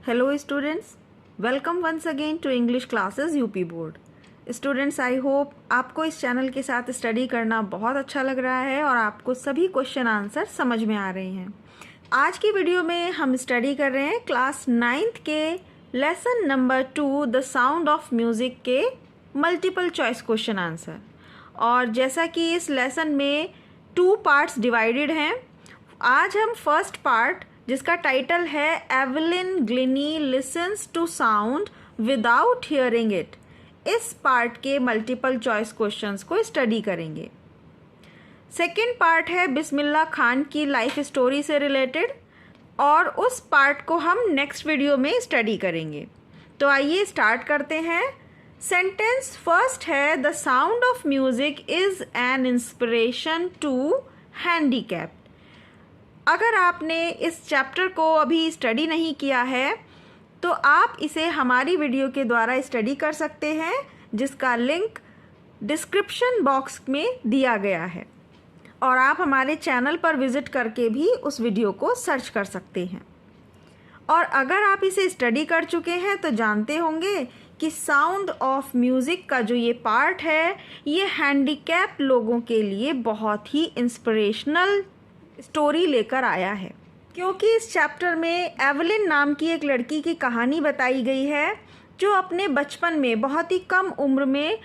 Hello students, welcome once again to English classes UP board. Students I hope आपको इस channel के साथ study करना बहुत अच्छा लग रहा है और आपको सभी क्वेश्चन आंसर समझ में आ रहे हैं। आज की वीडियो में हम स्टडी कर रहे हैं क्लास 9th के lesson number 2 the sound of music के मल्टीपल चॉइस क्वेश्चन आंसर। और जैसा कि इस लेसन में 2 पार्ट्स डिवाइडेड हैं, आज हम फर्स्ट पार्ट जिसका टाइटल है Evelyn Glennie listens to sound without hearing it, इस पार्ट के मल्टीपल चॉइस क्वेश्चंस को स्टडी करेंगे। सेकेंड पार्ट है बिस्मिल्लाह खान की लाइफ स्टोरी से रिलेटेड और उस पार्ट को हम नेक्स्ट वीडियो में स्टडी करेंगे। तो आइए स्टार्ट करते हैं। सेंटेंस फर्स्ट है the sound of music is an inspiration to handicapped. अगर आपने इस चैप्टर को अभी स्टडी नहीं किया है तो आप इसे हमारी वीडियो के द्वारा स्टडी कर सकते हैं, जिसका लिंक डिस्क्रिप्शन बॉक्स में दिया गया है और आप हमारे चैनल पर विज़िट करके भी उस वीडियो को सर्च कर सकते हैं। और अगर आप इसे स्टडी कर चुके हैं तो जानते होंगे कि साउंड ऑफ म्यूज़िक का जो ये पार्ट है ये हैंडीकैप लोगों के लिए बहुत ही इंस्पिरेशनल स्टोरी लेकर आया है, क्योंकि इस चैप्टर में एवलिन नाम की एक लड़की की कहानी बताई गई है जो अपने बचपन में बहुत ही कम उम्र में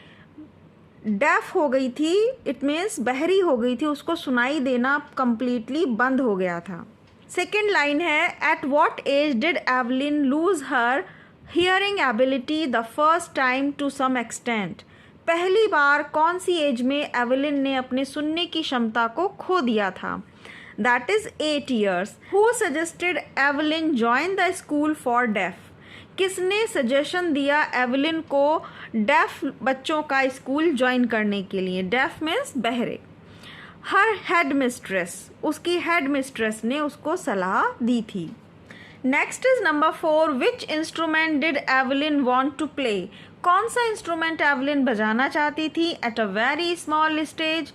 डेफ हो गई थी। इट मीन्स बहरी हो गई थी, उसको सुनाई देना कम्प्लीटली बंद हो गया था। सेकेंड लाइन है at what age did Evelyn lose her hearing ability the first time to some extent. पहली बार कौन सी एज में एवलिन ने अपने सुनने की क्षमता को खो दिया था। That is 8 years. Who suggested Evelyn join the school for deaf? किसने सजेशन दिया एवलिन को डेफ बच्चों का स्कूल ज्वाइन करने के लिए। डेफ मीन्स बहरे। हर हेड मिस्ट्रेस, उसकी हेड मिस्ट्रेस ने उसको सलाह दी थी। Next is number 4 which instrument did Evelyn want to play. कौन सा इंस्ट्रूमेंट एवलिन बजाना चाहती थी at a very small stage,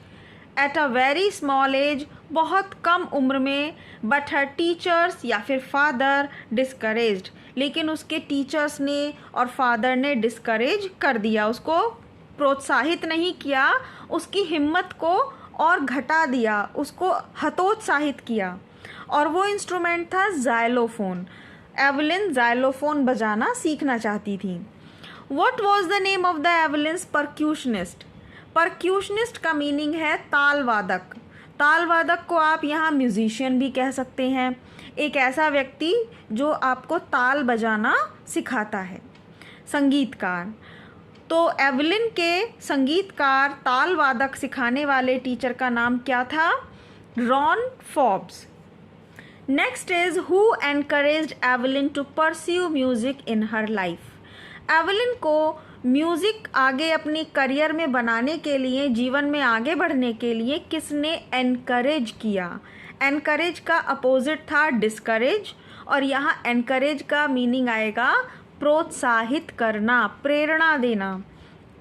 at a very small age, बहुत कम उम्र में। बट हर टीचर्स या फिर फादर डिस्करेज्ड, लेकिन उसके टीचर्स ने और फादर ने डिस्करेज कर दिया, उसको प्रोत्साहित नहीं किया, उसकी हिम्मत को और घटा दिया, उसको हतोत्साहित किया। और वो इंस्ट्रूमेंट था जाइलोफोन। एवलिन जाइलोफोन बजाना सीखना चाहती थी। What was the name of the Evelyn's percussionist. Percussionist का मीनिंग है ताल वादक। ताल वादक को आप यहाँ म्यूजिशियन भी कह सकते हैं, एक ऐसा व्यक्ति जो आपको ताल बजाना सिखाता है, संगीतकार। तो एवलिन के संगीतकार ताल वादक सिखाने वाले टीचर का नाम क्या था? Ron Forbes. Next is who encouraged Evelyn to pursue music in her life. Evelyn को म्यूज़िक आगे अपनी करियर में बनाने के लिए, जीवन में आगे बढ़ने के लिए किसने एनकरेज किया। एनकरेज का अपोजिट था डिस्करेज और यहाँ एनकरेज का मीनिंग आएगा प्रोत्साहित करना, प्रेरणा देना।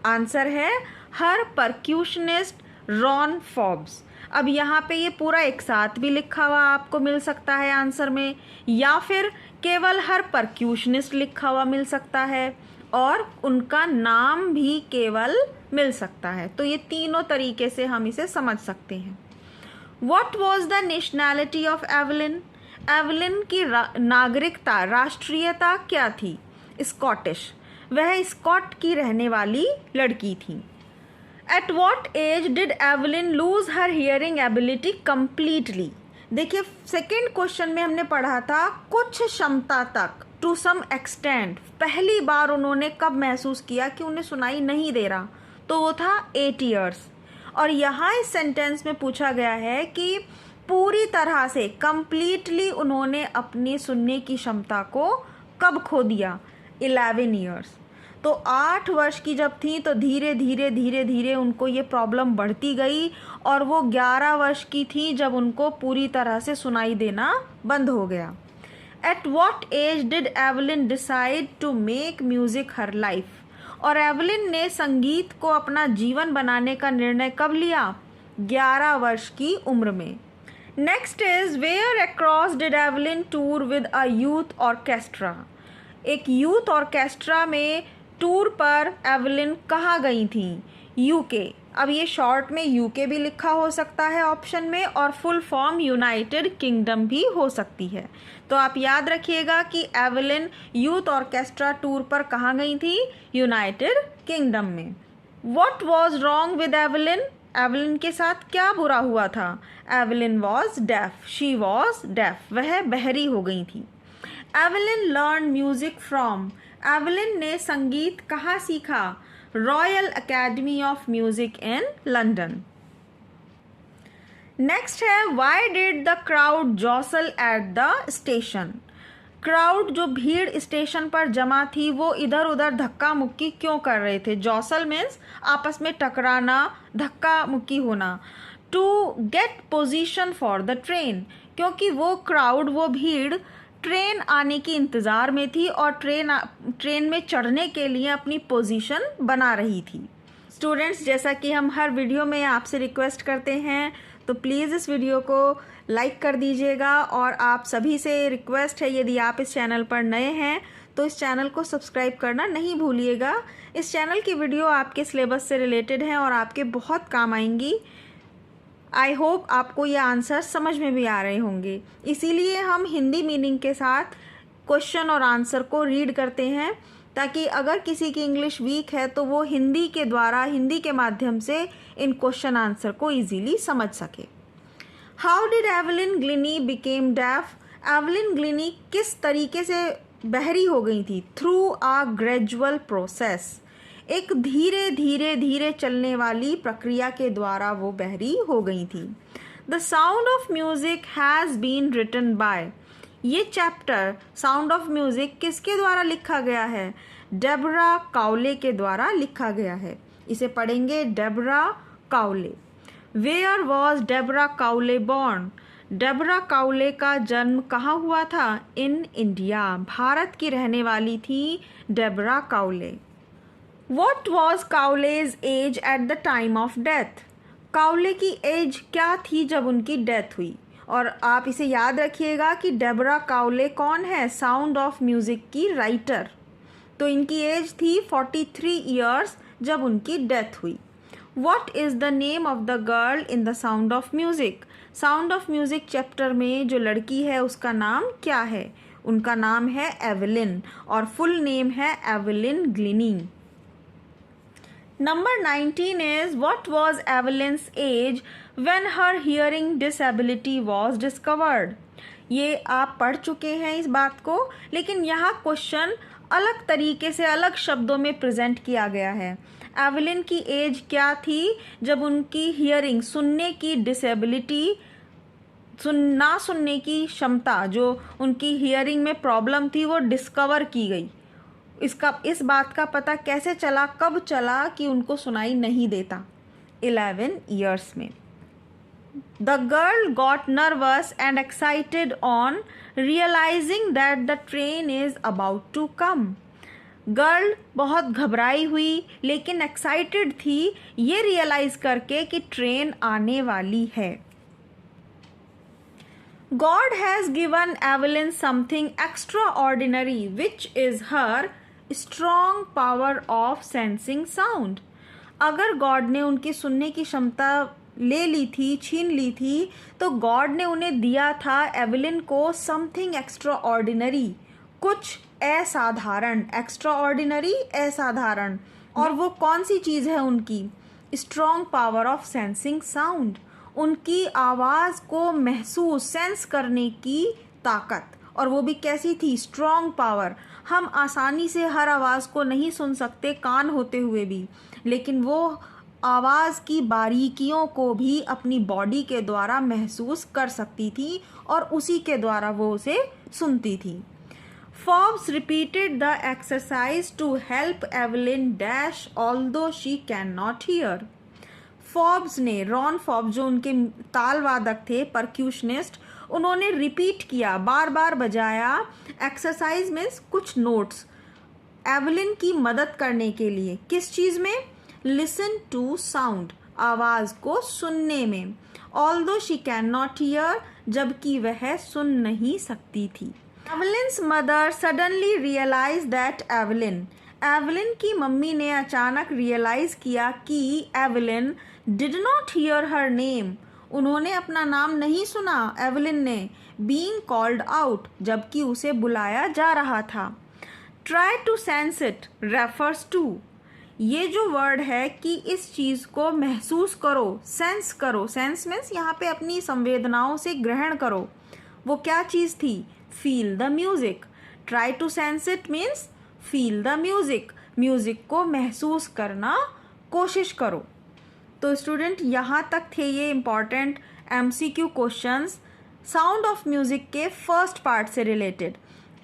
आंसर है हर परक्यूशनिस्ट रॉन फॉब्स। अब यहाँ पे ये पूरा एक साथ भी लिखा हुआ आपको मिल सकता है आंसर में, या फिर केवल हर परक्यूशनिस्ट लिखा हुआ मिल सकता है और उनका नाम भी केवल मिल सकता है। तो ये तीनों तरीके से हम इसे समझ सकते हैं। What was the nationality of Evelyn? Evelyn की नागरिकता, राष्ट्रीयता क्या थी? स्कॉटिश। वह स्कॉट की रहने वाली लड़की थी। At what age did Evelyn lose her hearing ability completely? देखिए सेकेंड क्वेश्चन में हमने पढ़ा था कुछ क्षमता तक, टू सम एक्सटेंट। पहली बार उन्होंने कब महसूस किया कि उन्हें सुनाई नहीं दे रहा, तो वो था 8 years। और यहाँ इस सेंटेंस में पूछा गया है कि पूरी तरह से कंप्लीटली उन्होंने अपनी सुनने की क्षमता को कब खो दिया? 11 years। तो 8 वर्ष की जब थी तो धीरे धीरे उनको ये प्रॉब्लम बढ़ती गई और वो 11 वर्ष की थी जब उनको पूरी तरह से सुनाई देना बंद हो गया। At what age did Evelyn decide to make music her life. और एवलिन ने संगीत को अपना जीवन बनाने का निर्णय कब लिया? 11 वर्ष की उम्र में। Next is where across did Evelyn tour with a youth orchestra. एक यूथ ऑर्केस्ट्रा में टूर पर एवलिन कहाँ गई थी? यूके। अब ये शॉर्ट में यूके भी लिखा हो सकता है ऑप्शन में, और फुल फॉर्म यूनाइटेड किंगडम भी हो सकती है। तो आप याद रखिएगा कि एवलिन यूथ ऑर्केस्ट्रा टूर पर कहाँ गई थी? यूनाइटेड किंगडम में। What was wrong with Evelyn? Evelyn के साथ क्या बुरा हुआ था? Evelyn was deaf. She was deaf. वह बहरी हो गई थी। Evelyn learned music from. Evelyn ने संगीत कहाँ सीखा? Royal academy of music in London. Next है Why did the crowd jostle at the station? Crowd जो भीड़ स्टेशन पर जमा थी वो इधर उधर धक्का मुक्की क्यों कर रहे थे? जॉसल मीन्स आपस में टकराना, धक्का मुक्की होना। To get position for the train, क्योंकि वो क्राउड, वो भीड़ ट्रेन आने की इंतज़ार में थी और ट्रेन में चढ़ने के लिए अपनी पोजीशन बना रही थी। स्टूडेंट्स, जैसा कि हम हर वीडियो में आपसे रिक्वेस्ट करते हैं, तो प्लीज़ इस वीडियो को लाइक कर दीजिएगा, और आप सभी से रिक्वेस्ट है यदि आप इस चैनल पर नए हैं तो इस चैनल को सब्सक्राइब करना नहीं भूलिएगा। इस चैनल की वीडियो आपके सिलेबस से रिलेटेड हैं और आपके बहुत काम आएंगी। आई होप आपको ये आंसर समझ में भी आ रहे होंगे, इसीलिए हम हिंदी मीनिंग के साथ क्वेश्चन और आंसर को रीड करते हैं, ताकि अगर किसी की इंग्लिश वीक है तो वो हिंदी के द्वारा, हिंदी के माध्यम से इन क्वेश्चन आंसर को इजीली समझ सके। How did Evelyn Glennie become deaf? Evelyn Glennie किस तरीके से बहरी हो गई थी? थ्रू आ ग्रेजुअल प्रोसेस, एक धीरे धीरे धीरे चलने वाली प्रक्रिया के द्वारा वो बहरी हो गई थी। The sound of music has been written by, ये चैप्टर साउंड ऑफ म्यूजिक किसके द्वारा लिखा गया है? डेबरा काउले के द्वारा लिखा गया है। इसे पढ़ेंगे Debra Cowley. Where was Debra Cowley born? Debra Cowley का जन्म कहाँ हुआ था? इन इंडिया, भारत की रहने वाली थी Debra Cowley. What was Cowley's age at the time of death? Cowley की एज क्या थी जब उनकी डेथ हुई? और आप इसे याद रखिएगा कि डेबरा काउले कौन है? साउंड ऑफ म्यूज़िक की राइटर। तो इनकी एज थी 43 ईयर्स जब उनकी डेथ हुई। What is the name of the girl in the Sound of Music? Sound of Music chapter में जो लड़की है उसका नाम क्या है? उनका नाम है एवलिन, और फुल नेम है Evelyn Glennie. Number 19 is What was Evelyn's age when her hearing disability was discovered? ये आप पढ़ चुके हैं इस बात को, लेकिन यहाँ क्वेश्चन अलग तरीके से, अलग शब्दों में प्रेजेंट किया गया है। एवलिन की एज क्या थी जब उनकी हियरिंग, सुनने की डिसेबिलिटी, ना सुनने की क्षमता, जो उनकी हियरिंग में प्रॉब्लम थी, वो डिस्कवर की गई? इस बात का पता कैसे चला, कब चला कि उनको सुनाई नहीं देता? 11 ईयर्स में। The girl got nervous and excited on realizing that the train is about to come. Girl बहुत घबराई हुई लेकिन एक्साइटेड थी ये रियलाइज करके कि ट्रेन आने वाली है। God has given Evelyn something extraordinary, which is her strong power of sensing sound. अगर गॉड ने उनकी सुनने की क्षमता ले ली थी, छीन ली थी, तो गॉड ने उन्हें दिया था एवलिन को समथिंग एक्स्ट्राऑर्डिनरी, कुछ असाधारण। एक्स्ट्राऑर्डिनरी, असाधारण। और वो कौन सी चीज़ है उनकी? Strong power of sensing sound, उनकी आवाज़ को महसूस, सेंस करने की ताकत। और वो भी कैसी थी? Strong power. हम आसानी से हर आवाज़ को नहीं सुन सकते कान होते हुए भी, लेकिन वो आवाज़ की बारीकियों को भी अपनी बॉडी के द्वारा महसूस कर सकती थी और उसी के द्वारा वो उसे सुनती थी। Forbes repeated the exercise to help Evelyn dash although she cannot hear. Forbes ने, रॉन फॉर्ब्स जो उनके ताल वादक थे, परक्यूशनिस्ट, उन्होंने रिपीट किया, बार बार बजाया। एक्सरसाइज मीन्स कुछ नोट्स, एवलिन की मदद करने के लिए। किस चीज़ में? लिसन टू साउंड, आवाज़ को सुनने में। Although she can not hear, जबकि वह सुन नहीं सकती थी। Evelyn's mother suddenly realise that Evelyn की मम्मी ने अचानक रियलाइज किया कि Evelyn did not hear her name, उन्होंने अपना नाम नहीं सुना एवलिन ने, बीइंग कॉल्ड आउट, जबकि उसे बुलाया जा रहा था। Try to sense it refers to, ये जो वर्ड है कि इस चीज़ को महसूस करो, सेंस करो, सेंस मीन्स यहाँ पे अपनी संवेदनाओं से ग्रहण करो। वो क्या चीज़ थी? Feel the music. Try to sense it means feel the music, music को महसूस करना कोशिश करो। तो स्टूडेंट यहाँ तक थे ये important MCQ questions sound of music के फर्स्ट पार्ट से रिलेटेड।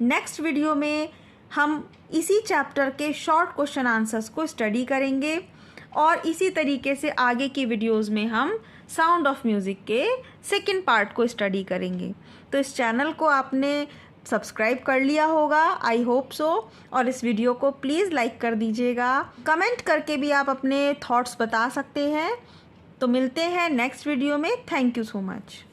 नेक्स्ट वीडियो में हम इसी चैप्टर के शॉर्ट क्वेश्चन आंसर्स को स्टडी करेंगे और इसी तरीके से आगे की वीडियोस में हम साउंड ऑफ म्यूज़िक के सेकंड पार्ट को स्टडी करेंगे। तो इस चैनल को आपने सब्सक्राइब कर लिया होगा, आई होप सो, और इस वीडियो को प्लीज़ लाइक कर दीजिएगा। कमेंट करके भी आप अपने थॉट्स बता सकते हैं। तो मिलते हैं नेक्स्ट वीडियो में। Thank you so much.